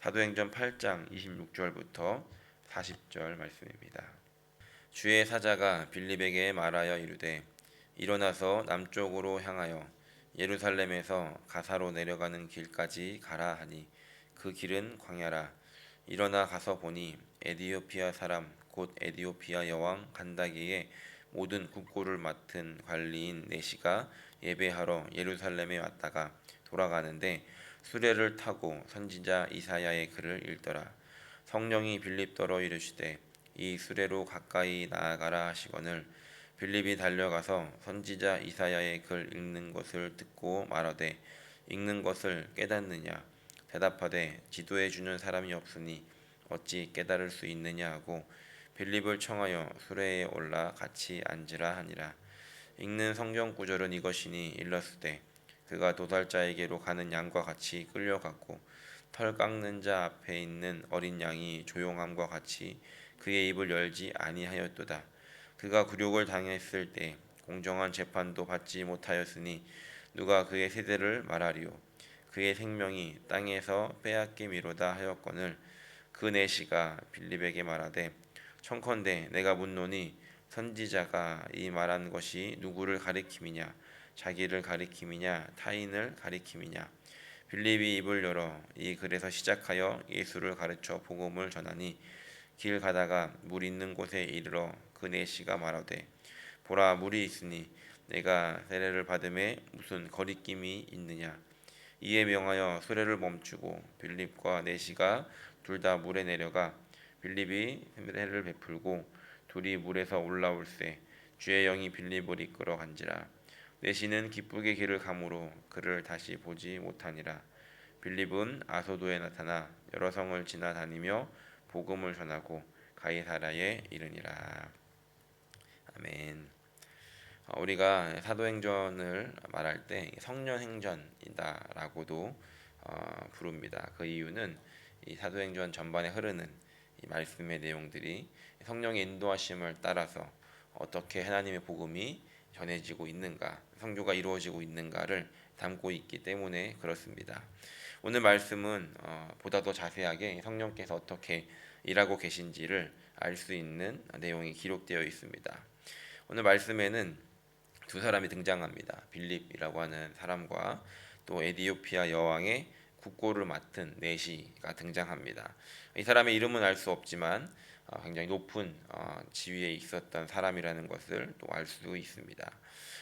사도행전 8장 26절부터 40절 말씀입니다. 주의 사자가 빌립에게 말하여 이르되 일어나서 남쪽으로 향하여 예루살렘에서 가사로 내려가는 길까지 가라 하니 그 길은 광야라. 일어나 가서 보니 에디오피아 사람 곧 에디오피아 여왕 간다기의 모든 국고를 맡은 관리인 내시가 예배하러 예루살렘에 왔다가 돌아가는데 수레를 타고 선지자 이사야의 글을 읽더라. 성령이 빌립더러 이르시되 이 수레로 가까이 나아가라 하시거늘 빌립이 달려가서 선지자 이사야의 글 읽는 것을 듣고 말하되 읽는 것을 깨닫느냐 대답하되 지도해 주는 사람이 없으니 어찌 깨달을 수 있느냐 하고 빌립을 청하여 수레에 올라 같이 앉으라 하니라. 읽는 성경 구절은 이것이니 일렀으되 그가 도살자에게로 가는 양과 같이 끌려갔고 털 깎는 자 앞에 있는 어린 양이 조용함과 같이 그의 입을 열지 아니하였도다. 그가 굴욕을 당했을 때 공정한 재판도 받지 못하였으니 누가 그의 세대를 말하리요. 그의 생명이 땅에서 빼앗김이로다 하였거늘 그 내시가 빌립에게 말하되 청컨대 내가 묻노니 선지자가 이 말한 것이 누구를 가리킴이냐 자기를 가리킴이냐 타인을 가리킴이냐. 빌립이 입을 열어 이 글에서 시작하여 예수를 가르쳐 복음을 전하니 길 가다가 물 있는 곳에 이르러 그 내시가 말하되 보라 물이 있으니 내가 세례를 받음에 무슨 거리낌이 있느냐. 이에 명하여 수레를 멈추고 빌립과 내시가 둘 다 물에 내려가 빌립이 세례를 베풀고 둘이 물에서 올라올세 주의 영이 빌립을 이끌어 간지라. 내시는 기쁘게 길을 가므로 그를 다시 보지 못하니라. 빌립은 아소도에 나타나 여러 성을 지나다니며 복음을 전하고 가이사랴에 이르니라. 아멘. 우리가 사도행전을 말할 때 성령행전이다라고도 부릅니다. 그 이유는 이 사도행전 전반에 흐르는 이 말씀의 내용들이 성령의 인도하심을 따라서 어떻게 하나님의 복음이 전해지고 있는가, 성교가 이루어지고 있는가를 담고 있기 때문에 그렇습니다. 오늘 말씀은 보다 더 자세하게 성령께서 어떻게 일하고 계신지를 알 수 있는 내용이 기록되어 있습니다. 오늘 말씀에는 두 사람이 등장합니다. 빌립이라고 하는 사람과 또 에디오피아 여왕의 국고를 맡은 내시가 등장합니다. 이 사람의 이름은 알 수 없지만 굉장히 높은 지위에 있었던 사람이라는 것을 또 알 수 있습니다.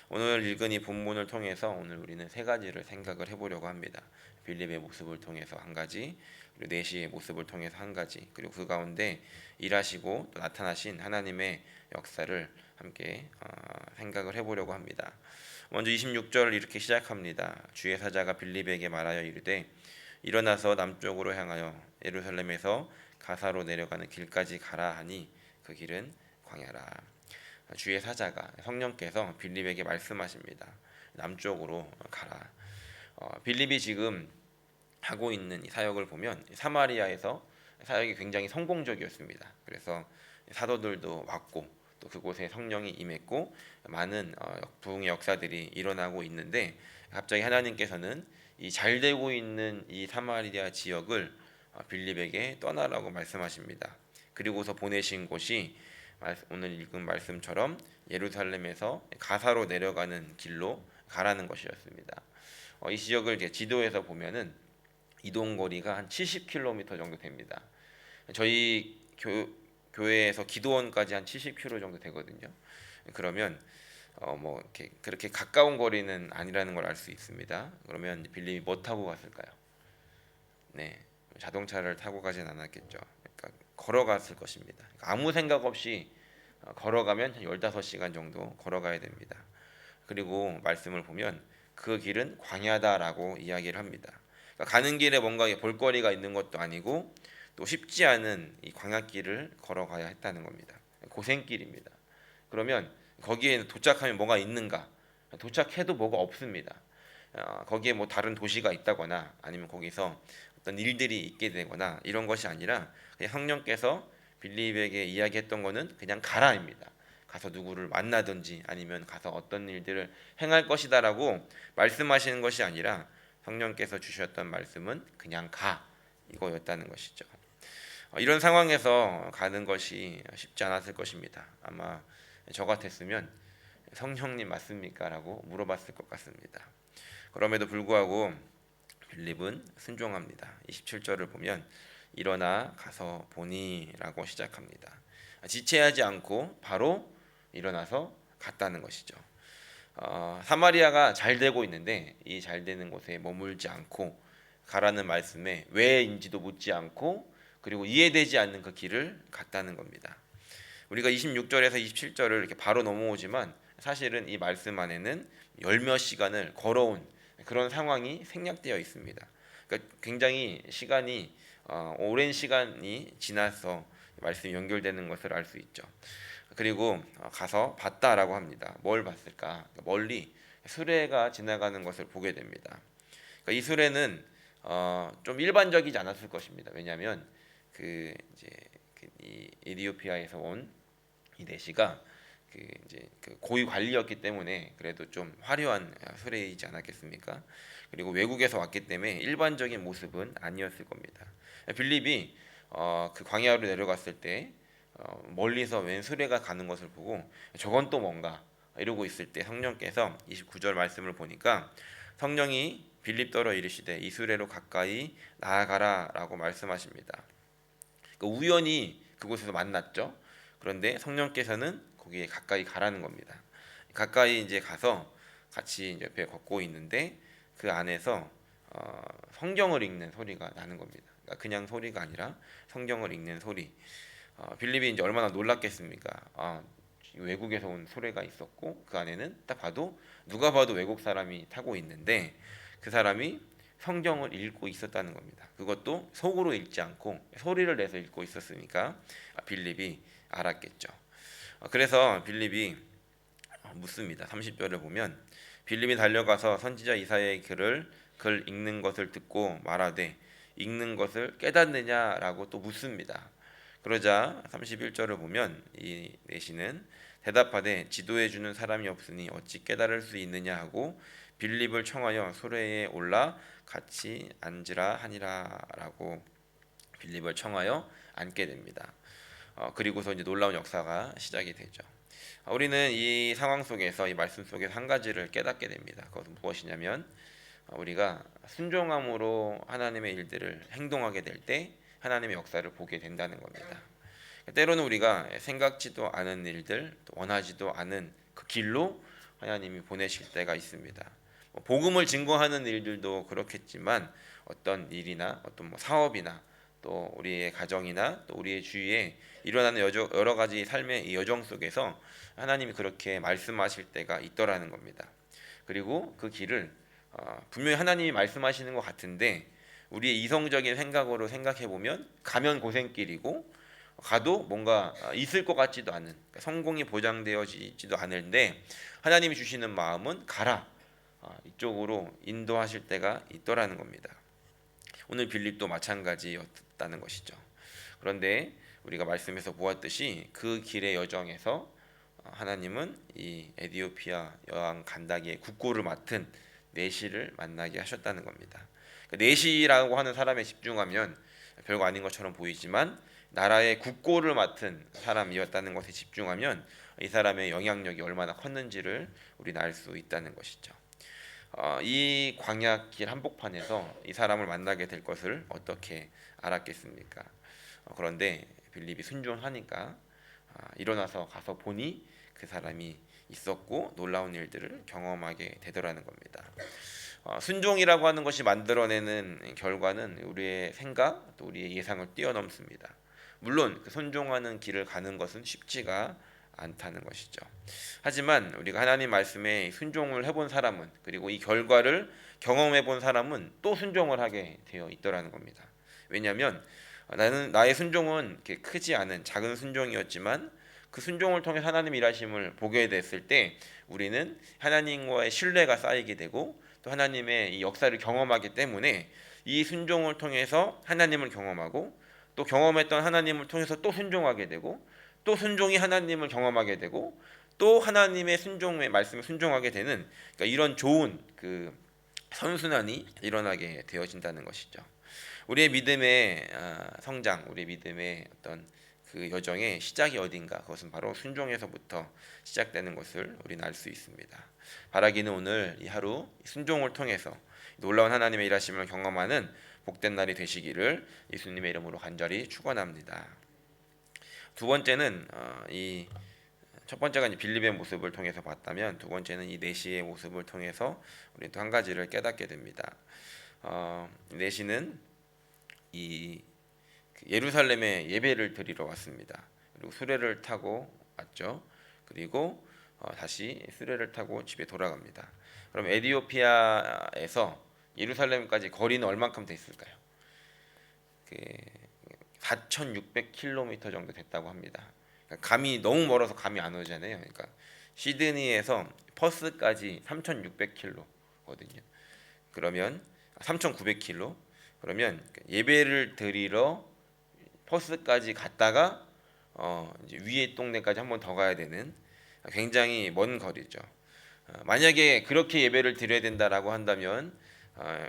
오늘 읽은 이 본문을 통해서 오늘 우리는 세 가지를 생각을 해보려고 합니다. 빌립의 모습을 통해서 한 가지, 그리고 내시의 모습을 통해서 한 가지, 그리고 그 가운데 일하시고 또 나타나신 하나님의 역사를 함께 생각을 해보려고 합니다. 먼저 26절을 이렇게 시작합니다. 주의 사자가 빌립에게 말하여 이르되 일어나서 남쪽으로 향하여 예루살렘에서 가사로 내려가는 길까지 가라 하니 그 길은 광야라. 주의 사자가 성령께서 빌립에게 말씀하십니다. 남쪽으로 가라. 빌립이 지금 하고 있는 이 사역을 보면 사마리아에서 사역이 굉장히 성공적이었습니다. 그래서 사도들도 왔고 또 그곳에 성령이 임했고 많은 부흥의 역사들이 일어나고 있는데 갑자기 하나님께서는 이 잘 되고 있는 이 사마리아 지역을 빌립에게 떠나라고 말씀하십니다. 그리고서 보내신 곳이 오늘 읽은 말씀처럼 예루살렘에서 가사로 내려가는 길로 가라는 것이었습니다. 이 지역을 지도에서 보면은 이동 거리가 한 70km 정도 됩니다. 저희 교회에서 기도원까지 한 70km 정도 되거든요. 그러면 뭐 이렇게 그렇게 가까운 거리는 아니라는 걸 알 수 있습니다. 그러면 빌립이 뭐 타고 갔을까요? 네, 자동차를 타고 가진 않았겠죠. 그러니까 걸어갔을 것입니다. 그러니까 아무 생각 없이 걸어가면 한 15시간 정도 걸어가야 됩니다. 그리고 말씀을 보면 그 길은 광야다라고 이야기를 합니다. 그러니까 가는 길에 뭔가 볼거리가 있는 것도 아니고 또 쉽지 않은 이 광야길을 걸어가야 했다는 겁니다. 고생길입니다. 그러면 거기에 도착하면 뭐가 있는가? 도착해도 뭐가 없습니다. 거기에 뭐 다른 도시가 있다거나 아니면 거기서 어떤 일들이 있게 되거나 이런 것이 아니라 그냥 성령께서 빌립에게 이야기했던 거는 그냥 가라입니다. 가서 누구를 만나든지 아니면 가서 어떤 일들을 행할 것이다라고 말씀하시는 것이 아니라 성령께서 주셨던 말씀은 그냥 가, 이거였다는 것이죠. 이런 상황에서 가는 것이 쉽지 않았을 것입니다. 아마 저 같았으면 성령님 맞습니까? 라고 물어봤을 것 같습니다. 그럼에도 불구하고 빌립은 순종합니다. 27절을 보면 일어나 가서 보니 라고 시작합니다. 지체하지 않고 바로 일어나서 갔다는 것이죠. 사마리아가 잘 되고 있는데 이 잘 되는 곳에 머물지 않고 가라는 말씀에 왜인지도 묻지 않고 그리고 이해되지 않는 그 길을 갔다는 겁니다. 우리가 26절에서 27절을 이렇게 바로 넘어오지만 사실은 이 말씀 안에는 열 몇 시간을 걸어온 그런 상황이 생략되어 있습니다. 그러니까 굉장히 시간이 오랜 시간이 지나서 말씀이 연결되는 것을 알 수 있죠. 그리고 가서 봤다라고 합니다. 뭘 봤을까? 멀리 수레가 지나가는 것을 보게 됩니다. 그러니까 이 수레는 좀 일반적이지 않았을 것입니다. 왜냐하면 이 에티오피아에서 온 이 내시가 그 고위 관리였기 때문에 그래도 좀 화려한 수레이지 않았겠습니까? 그리고 외국에서 왔기 때문에 일반적인 모습은 아니었을 겁니다. 빌립이 그 광야로 내려갔을 때 멀리서 웬 수레가 가는 것을 보고 저건 또 뭔가 이러고 있을 때 성령께서 29절 말씀을 보니까 성령이 빌립더러 이르시되 이 수레로 가까이 나아가라라고 말씀하십니다. 우연히 그곳에서 만났죠. 그런데 성령께서는 거기에 가까이 가라는 겁니다. 가까이 이제 가서 같이 옆에 걷고 있는데 그 안에서 성경을 읽는 소리가 나는 겁니다. 그러니까 그냥 소리가 아니라 성경을 읽는 소리. 빌립이 이제 얼마나 놀랐겠습니까? 외국에서 온 소리가 있었고 그 안에는 딱 봐도 누가 봐도 외국 사람이 타고 있는데 그 사람이 성경을 읽고 있었다는 겁니다. 그것도 속으로 읽지 않고 소리를 내서 읽고 있었으니까 빌립이 알았겠죠. 그래서 빌립이 묻습니다. 30절을 보면 빌립이 달려가서 선지자 이사야의 글 읽는 것을 듣고 말하되 읽는 것을 깨닫느냐라고 또 묻습니다. 그러자 31절을 보면 이 내시는 대답하되 지도해 주는 사람이 없으니 어찌 깨달을 수 있느냐 하고 빌립을 청하여 수레에 올라 같이 앉으라 하니라라고 빌립을 청하여 앉게 됩니다. 그리고서 이제 놀라운 역사가 시작이 되죠. 우리는 이 상황 속에서 이 말씀 속에서 한 가지를 깨닫게 됩니다. 그것은 무엇이냐면 우리가 순종함으로 하나님의 일들을 행동하게 될 때 하나님의 역사를 보게 된다는 겁니다. 때로는 우리가 생각지도 않은 일들, 원하지도 않은 그 길로 하나님이 보내실 때가 있습니다. 복음을 증거하는 일들도 그렇겠지만 어떤 일이나 어떤 사업이나 또 우리의 가정이나 또 우리의 주위에 일어나는 여러 가지 삶의 여정 속에서 하나님이 그렇게 말씀하실 때가 있더라는 겁니다. 그리고 그 길을 분명히 하나님이 말씀하시는 것 같은데 우리의 이성적인 생각으로 생각해 보면 가면 고생길이고 가도 뭔가 있을 것 같지도 않은 성공이 보장되어지지도 않은데 하나님이 주시는 마음은 가라 이쪽으로 인도하실 때가 있더라는 겁니다. 오늘 빌립도 마찬가지였다는 것이죠. 그런데 우리가 말씀에서 보았듯이 그 길의 여정에서 하나님은 이 에티오피아 여왕 간다기의 국고를 맡은 내시를 만나게 하셨다는 겁니다. 내시라고 하는 사람에 집중하면 별거 아닌 것처럼 보이지만 나라의 국고를 맡은 사람이었다는 것에 집중하면 이 사람의 영향력이 얼마나 컸는지를 우리는 알 수 있다는 것이죠. 이 광야길 한복판에서 이 사람을 만나게 될 것을 어떻게 알았겠습니까? 그런데 빌립이 순종하니까 일어나서 가서 보니 그 사람이 있었고 놀라운 일들을 경험하게 되더라는 겁니다. 순종이라고 하는 것이 만들어내는 결과는 우리의 생각 또 우리의 예상을 뛰어넘습니다. 물론 그 순종하는 길을 가는 것은 쉽지가 않다는 것이죠. 하지만 우리가 하나님 말씀에 순종을 해본 사람은 그리고 이 결과를 경험해본 사람은 또 순종을 하게 되어 있더라는 겁니다. 왜냐하면 나의 순종은 크지 않은 작은 순종이었지만 그 순종을 통해 하나님 일하심을 보게 됐을 때 우리는 하나님과의 신뢰가 쌓이게 되고 또 하나님의 이 역사를 경험하기 때문에 이 순종을 통해서 하나님을 경험하고 또 경험했던 하나님을 통해서 또 순종하게 되고 또 순종이 하나님을 경험하게 되고 또 하나님의 순종의 말씀에 순종하게 되는 그러니까 이런 좋은 그 선순환이 일어나게 되어진다는 것이죠. 우리의 믿음의 성장, 우리의 믿음의 어떤 그 여정의 시작이 어딘가, 그것은 바로 순종에서부터 시작되는 것을 우리는 알 수 있습니다. 바라기는 오늘 이 하루 순종을 통해서 놀라운 하나님의 일하심을 경험하는 복된 날이 되시기를 예수님의 이름으로 간절히 축원합니다. 두 번째는 이 첫 번째가 이제 빌립의 모습을 통해서 봤다면, 두 번째는 이 내시의 모습을 통해서 우리 또 한 가지를 깨닫게 됩니다. 내시는 이 예루살렘에 예배를 드리러 왔습니다. 그리고 수레를 타고 왔죠. 그리고 다시 수레를 타고 집에 돌아갑니다. 그럼 에디오피아에서 예루살렘까지 거리는 얼만큼 됐을까요? 4,600km 정도 됐다고 합니다. 그러니까 감이 너무 멀어서 감이 안 오잖아요. 그러니까 시드니에서 퍼스까지 3,600km거든요. 그러면 3,900km. 그러면 예배를 드리러 퍼스까지 갔다가 이제 위에 동네까지 한 번 더 가야 되는 굉장히 먼 거리죠. 만약에 그렇게 예배를 드려야 된다라고 한다면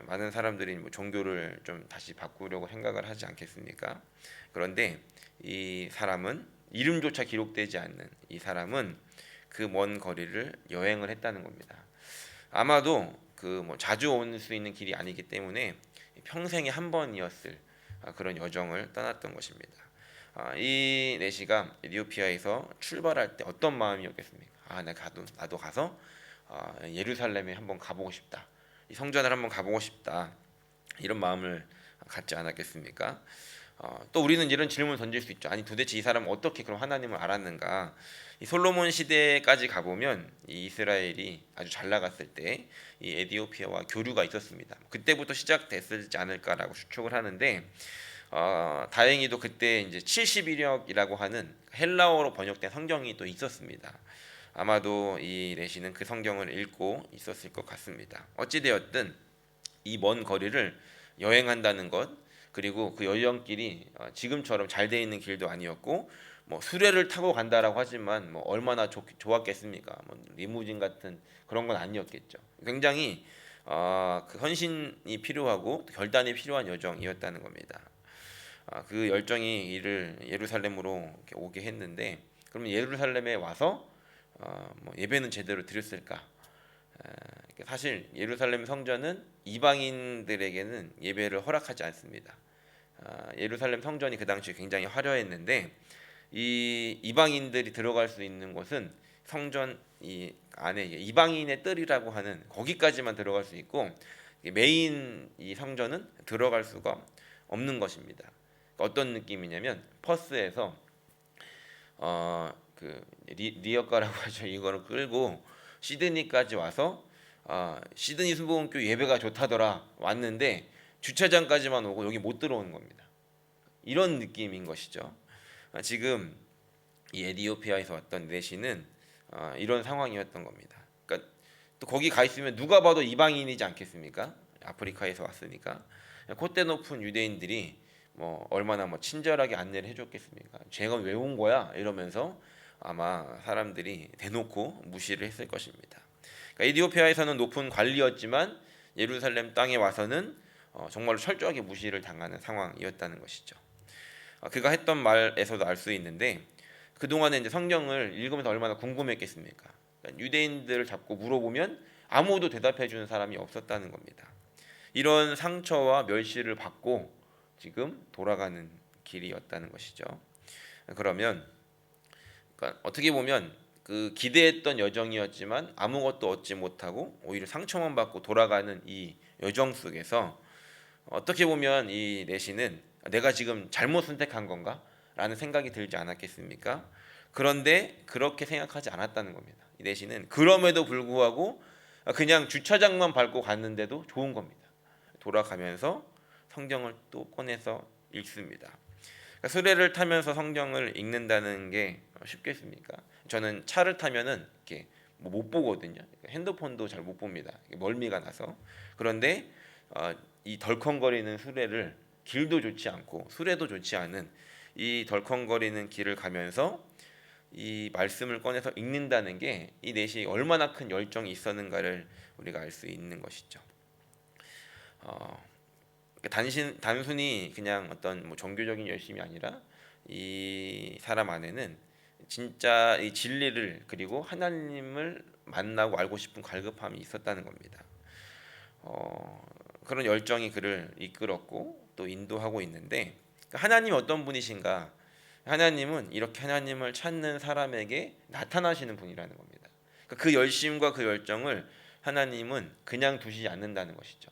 많은 사람들이 뭐 종교를 좀 다시 바꾸려고 생각을 하지 않겠습니까? 그런데 이 사람은, 이름조차 기록되지 않는 이 사람은 그 먼 거리를 여행을 했다는 겁니다. 아마도 그 뭐 자주 올 수 있는 길이 아니기 때문에 평생에 한 번이었을 그런 여정을 떠났던 것입니다. 이 내시가 에티오피아에서 출발할 때 어떤 마음이었겠습니까? 나도 가서 예루살렘에 한번 가보고 싶다. 이 성전을 한번 가보고 싶다. 이런 마음을 갖지 않았겠습니까? 또 우리는 이런 질문을 던질 수 있죠. 아니 도대체 이 사람은 어떻게 그럼 하나님을 알았는가? 이 솔로몬 시대까지 가보면 이 이스라엘이 아주 잘 나갔을 때 이 에티오피아와 교류가 있었습니다. 그때부터 시작됐을지 않을까라고 추측을 하는데, 다행히도 그때 이제 70이력이라고 하는 헬라어로 번역된 성경이 또 있었습니다. 아마도 이 내시는 그 성경을 읽고 있었을 것 같습니다. 어찌되었든 이 먼 거리를 여행한다는 것, 그리고 그 여정길이 지금처럼 잘 돼 있는 길도 아니었고, 뭐 수레를 타고 간다라고 하지만 뭐 얼마나 좋았겠습니까? 뭐 리무진 같은 그런 건 아니었겠죠. 굉장히 그 헌신이 필요하고 결단이 필요한 여정이었다는 겁니다. 그 열정이 이를 예루살렘으로 오게 했는데, 그러면 예루살렘에 와서 뭐 예배는 제대로 드렸을까? 사실 예루살렘 성전은 이방인들에게는 예배를 허락하지 않습니다. 예루살렘 성전이 그 당시에 굉장히 화려했는데, 이 이방인들이 들어갈 수 있는 곳은 성전 이 안에 이방인의 뜰이라고 하는 거기까지만 들어갈 수 있고, 메인 이 성전은 들어갈 수가 없는 것입니다. 어떤 느낌이냐면 퍼스에서 그 리어카라고 하죠. 이거를 끌고 시드니까지 와서 시드니 순복음교 예배가 좋다더라 왔는데 주차장까지만 오고 여기 못 들어오는 겁니다. 이런 느낌인 것이죠. 지금 이 에티오피아에서 왔던 내시는 이런 상황이었던 겁니다. 그러니까 또 거기 가 있으면 누가 봐도 이방인이지 않겠습니까? 아프리카에서 왔으니까. 콧대 높은 유대인들이 뭐 얼마나 뭐 친절하게 안내를 해줬겠습니까? 쟤가 왜 온 거야? 이러면서 아마 사람들이 대놓고 무시를 했을 것입니다. 그러니까 에티오피아에서는 높은 관리였지만 예루살렘 땅에 와서는 정말로 철저하게 무시를 당하는 상황이었다는 것이죠. 그가 했던 말에서도 알 수 있는데, 그동안에 이제 성경을 읽으면서 얼마나 궁금했겠습니까? 그러니까 유대인들을 잡고 물어보면 아무도 대답해 주는 사람이 없었다는 겁니다. 이런 상처와 멸시를 받고 지금 돌아가는 길이었다는 것이죠. 그러면 그러니까 어떻게 보면 그 기대했던 여정이었지만 아무것도 얻지 못하고 오히려 상처만 받고 돌아가는 이 여정 속에서 어떻게 보면 이 내시는 내가 지금 잘못 선택한 건가? 라는 생각이 들지 않았겠습니까? 그런데 그렇게 생각하지 않았다는 겁니다. 이 내시는 그럼에도 불구하고 그냥 주차장만 밟고 갔는데도 좋은 겁니다. 돌아가면서 성경을 또 꺼내서 읽습니다. 그러니까 수레를 타면서 성경을 읽는다는 게 쉽겠습니까? 저는 차를 타면은 이렇게 못 보거든요. 핸드폰도 잘 못 봅니다. 멀미가 나서. 그런데 이 덜컹거리는 수레를, 길도 좋지 않고 수레도 좋지 않은 이 덜컹거리는 길을 가면서 이 말씀을 꺼내서 읽는다는 게 이 넷이 얼마나 큰 열정이 있었는가를 우리가 알 수 있는 것이죠. 단순히 그냥 어떤 뭐 종교적인 열심이 아니라 이 사람 안에는 진짜 이 진리를 그리고 하나님을 만나고 알고 싶은 갈급함이 있었다는 겁니다. 그런 열정이 그를 이끌었고 또 인도하고 있는데, 하나님이 어떤 분이신가? 하나님은 이렇게 하나님을 찾는 사람에게 나타나시는 분이라는 겁니다. 그 열심과 그 열정을 하나님은 그냥 두시지 않는다는 것이죠.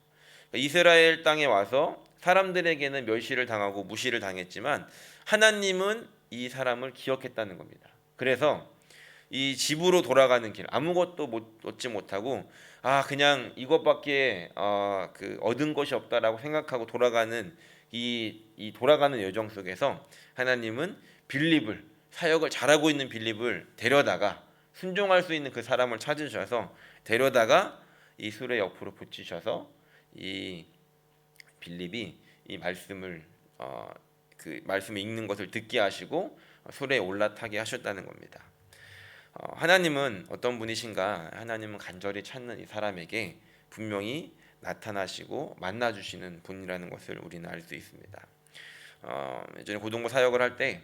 이스라엘 땅에 와서 사람들에게는 멸시를 당하고 무시를 당했지만 하나님은 이 사람을 기억했다는 겁니다. 그래서 이 집으로 돌아가는 길, 아무것도 얻지 못하고 그냥 이것밖에 얻은 것이 없다라고 생각하고 돌아가는 이 돌아가는 여정 속에서 하나님은 빌립을, 사역을 잘하고 있는 빌립을 데려다가 순종할 수 있는 그 사람을 찾으셔서 데려다가 이 수레 옆으로 붙이셔서 이 빌립이 이 말씀을 그 말씀을 읽는 것을 듣게 하시고 수레에 올라타게 하셨다는 겁니다. 하나님은 어떤 분이신가? 하나님은 간절히 찾는 이 사람에게 분명히 나타나시고 만나주시는 분이라는 것을 우리는 알 수 있습니다. 예전에 고등부 사역을 할 때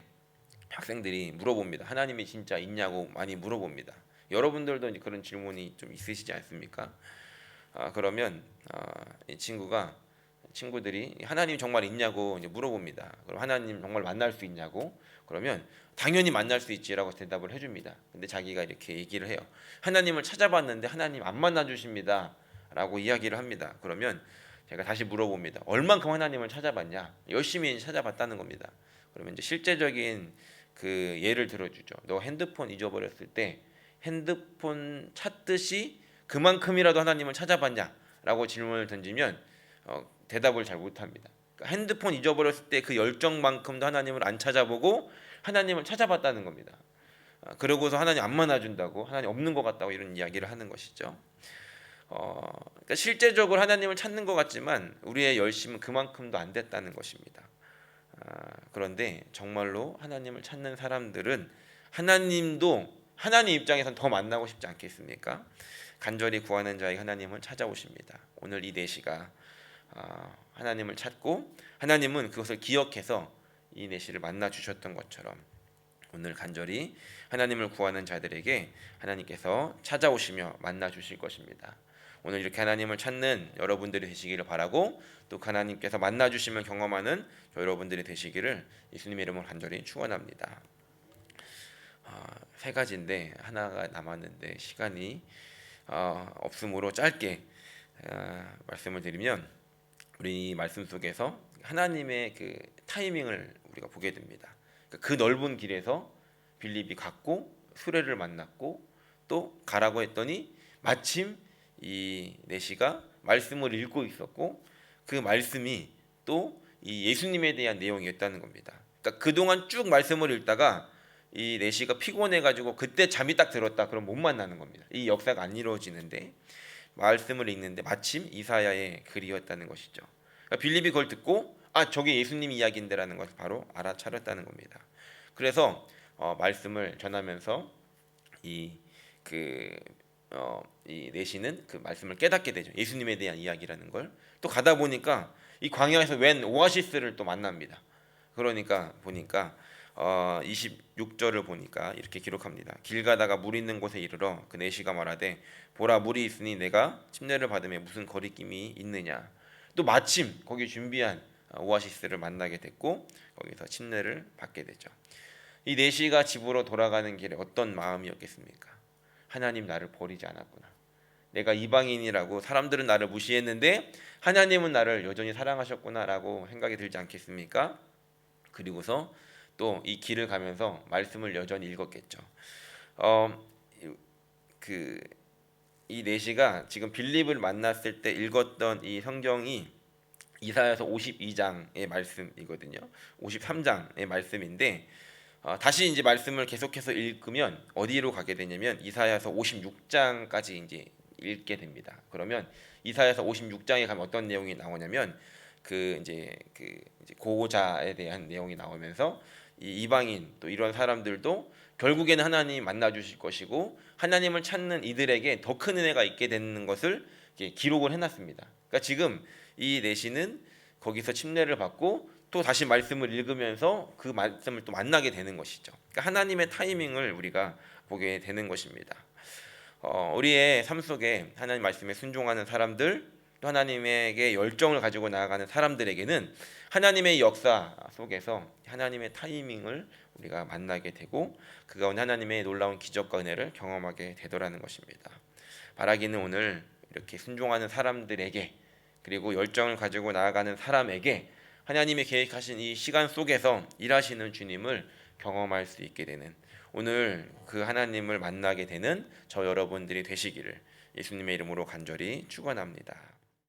학생들이 물어봅니다. 하나님이 진짜 있냐고 많이 물어봅니다. 여러분들도 이제 그런 질문이 좀 있으시지 않습니까? 그러면 이 친구들이 하나님 정말 있냐고 이제 물어봅니다. 그럼 하나님 정말 만날 수 있냐고? 그러면 당연히 만날 수 있지라고 대답을 해줍니다. 근데 자기가 이렇게 얘기를 해요. 하나님을 찾아봤는데 하나님 안 만나 주십니다. 라고 이야기를 합니다. 그러면 제가 다시 물어봅니다. 얼만큼 하나님을 찾아봤냐? 열심히 찾아봤다는 겁니다. 그러면 이제 실제적인 그 예를 들어주죠. 너 핸드폰 잊어버렸을 때 핸드폰 찾듯이 그만큼이라도 하나님을 찾아봤냐라고 질문을 던지면 대답을 잘 못합니다. 그러니까 핸드폰 잊어버렸을 때 그 열정만큼도 하나님을 안 찾아보고 하나님을 찾아봤다는 겁니다. 그러고서 하나님 안 만나준다고, 하나님 없는 것 같다고 이런 이야기를 하는 것이죠. 그러니까 실제적으로 하나님을 찾는 것 같지만 우리의 열심은 그만큼도 안 됐다는 것입니다. 그런데 정말로 하나님을 찾는 사람들은 하나님도 하나님 입장에선 더 만나고 싶지 않겠습니까? 간절히 구하는 자에게 하나님은 찾아오십니다. 오늘 이 4시가 하나님을 찾고 하나님은 그것을 기억해서 이 4시를 만나 주셨던 것처럼 오늘 간절히 하나님을 구하는 자들에게 하나님께서 찾아오시며 만나 주실 것입니다. 오늘 이렇게 하나님을 찾는 여러분들이 되시기를 바라고, 또 하나님께서 만나 주시면 경험하는 여러분들이 되시기를 예수님의 이름으로 간절히 축원합니다. 3가지인데 하나가 남았는데 시간이 없으므로 짧게 말씀을 드리면, 우리 말씀 속에서 하나님의 그 타이밍을 우리가 보게 됩니다. 그 넓은 길에서 빌립이 갔고 수레를 만났고 또 가라고 했더니 마침 이 4시가 말씀을 읽고 있었고 그 말씀이 또 이 예수님에 대한 내용이었다는 겁니다. 그러니까 그동안 쭉 말씀을 읽다가 이 4시가 피곤해가지고 그때 잠이 딱 들었다. 그럼 못 만나는 겁니다. 이 역사가 안 이루어지는데 말씀을 읽는데 마침 이사야의 글이었다는 것이죠. 그러니까 빌립이 그걸 듣고 저게 예수님 이야기인데라는 것을 바로 알아차렸다는 겁니다. 그래서 말씀을 전하면서 이 4시는 그 말씀을 깨닫게 되죠. 예수님에 대한 이야기라는 걸. 또 가다 보니까 이 광야에서 웬 오아시스를 또 만납니다. 그러니까 보니까 26절을 보니까 이렇게 기록합니다. 길 가다가 물 있는 곳에 이르러 그 4시가 말하되 보라 물이 있으니 내가 침례를 받음에 무슨 거리낌이 있느냐. 또 마침 거기 준비한 오아시스를 만나게 됐고 거기서 침례를 받게 되죠. 이 4시가 집으로 돌아가는 길에 어떤 마음이었겠습니까? 하나님 나를 버리지 않았구나. 내가 이방인이라고 사람들은 나를 무시했는데 하나님은 나를 여전히 사랑하셨구나라고 생각이 들지 않겠습니까? 그리고서 또 이 길을 가면서 말씀을 여전히 읽었겠죠. 이 4시가 지금 빌립을 만났을 때 읽었던 이 성경이 이사야서 52장의 말씀이거든요. 53장의 말씀인데 다시 이제 말씀을 계속해서 읽으면 어디로 가게 되냐면 이사야서 56장까지 이제 읽게 됩니다. 그러면 이사야서 56장에 가면 어떤 내용이 나오냐면 이제 고자에 대한 내용이 나오면서 이 이방인 또 이런 사람들도 결국에는 하나님 만나 주실 것이고 하나님을 찾는 이들에게 더 큰 은혜가 있게 되는 것을 기록을 해놨습니다. 그러니까 지금 이 4시는 거기서 침례를 받고 또 다시 말씀을 읽으면서 그 말씀을 또 만나게 되는 것이죠. 그러니까 하나님의 타이밍을 우리가 보게 되는 것입니다. 우리의 삶 속에 하나님 말씀에 순종하는 사람들, 또 하나님에게 열정을 가지고 나아가는 사람들에게는 하나님의 역사 속에서 하나님의 타이밍을 우리가 만나게 되고 그 가운데 하나님의 놀라운 기적과 은혜를 경험하게 되더라는 것입니다. 바라기는 오늘 이렇게 순종하는 사람들에게 그리고 열정을 가지고 나아가는 사람에게 하나님이 계획하신 이 시간 속에서 일하시는 주님을 경험할 수 있게 되는 오늘 그 하나님을 만나게 되는 저 여러분들이 되시기를 예수님의 이름으로 간절히 축원합니다.